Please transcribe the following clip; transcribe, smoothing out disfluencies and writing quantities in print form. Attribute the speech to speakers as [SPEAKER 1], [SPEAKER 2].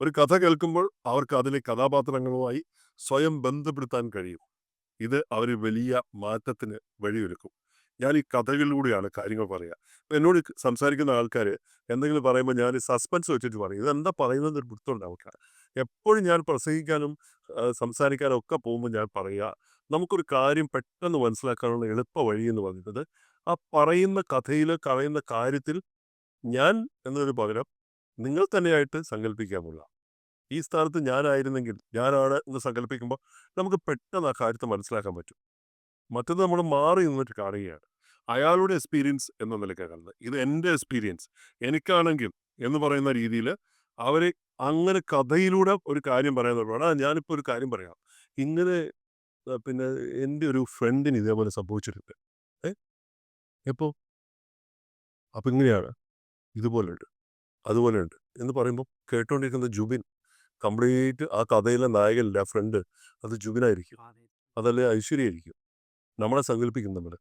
[SPEAKER 1] ഒരു കഥ കേൾക്കുമ്പോൾ അവർക്ക് അതിലെ കഥാപാത്രങ്ങളുമായി സ്വയം ബന്ധപ്പെടുത്താൻ കഴിയും. ഇത് അവര് വലിയ മാറ്റത്തിന് വഴിയൊരുക്കും. ഞാൻ ഈ കഥകളിലൂടെയാണ് കാര്യങ്ങൾ പറയുക. ഇപ്പൊ എന്നോട് സംസാരിക്കുന്ന ആൾക്കാര് എന്തെങ്കിലും പറയുമ്പോൾ ഞാൻ സസ്പെൻസ് വെച്ചിട്ട് പറയും. ഇതെന്താ പറയുന്നത് ഒരു പിടുത്തമുണ്ടാവില്ല. എപ്പോഴും ഞാൻ പ്രസംഗിക്കാനും സംസാരിക്കാനും ഒക്കെ പോകുമ്പോൾ ഞാൻ പറയുക, നമുക്കൊരു കാര്യം പെട്ടെന്ന് മനസ്സിലാക്കാനുള്ള എളുപ്പ വഴി എന്ന് പറയുന്നത്, ആ പറയുന്ന കഥയിൽ പറയുന്ന കാര്യത്തിൽ ഞാൻ എന്നതിന് പകരം നിങ്ങൾ തന്നെയായിട്ട് സങ്കല്പിക്കാമുള്ള. ഈ സ്ഥാനത്ത് ഞാനായിരുന്നെങ്കിൽ ഞാനാണ് എന്ന് സങ്കല്പിക്കുമ്പോൾ നമുക്ക് പെട്ടെന്ന് ആ കാര്യത്തെ മനസ്സിലാക്കാൻ പറ്റും. മറ്റത് നമ്മൾ മാറി നിന്നിട്ട് കാണുകയാണ്. അയാളുടെ എക്സ്പീരിയൻസ് എന്ന നിലയ്ക്കാണ് കാണുന്നത്. ഇത് എൻ്റെ എക്സ്പീരിയൻസ്. എനിക്കാണെങ്കിൽ എന്ന് പറയുന്ന രീതിയിൽ അവരെ അങ്ങനെ കഥയിലൂടെ ഒരു കാര്യം പറയാൻ തുടങ്ങും. "എടാ ഞാനിപ്പോൾ ഒരു കാര്യം പറയാം. ഇങ്ങനെ പിന്നെ എൻ്റെ ഒരു ഫ്രണ്ടിന് ഇതേപോലെ സംഭവിച്ചിട്ടുണ്ട്." "ഏ? എപ്പോ?" "അപ്പൊ ഇങ്ങനെയാണ്. ഇതുപോലെയുണ്ട്. അതുപോലെയുണ്ട്." എന്ന് പറയുമ്പോൾ കേട്ടുകൊണ്ടിരിക്കുന്ന ജുബിൻ കംപ്ലീറ്റ് ആ കഥയിലെ നായകനില്ലേ ആ ഫ്രണ്ട് അത് ജുബിനായിരിക്കും.
[SPEAKER 2] അതെ.
[SPEAKER 1] അതല്ലേ ഐശ്വര്യയായിരിക്കും. നമ്മളെ സങ്കല്പിക്കും നമ്മള്.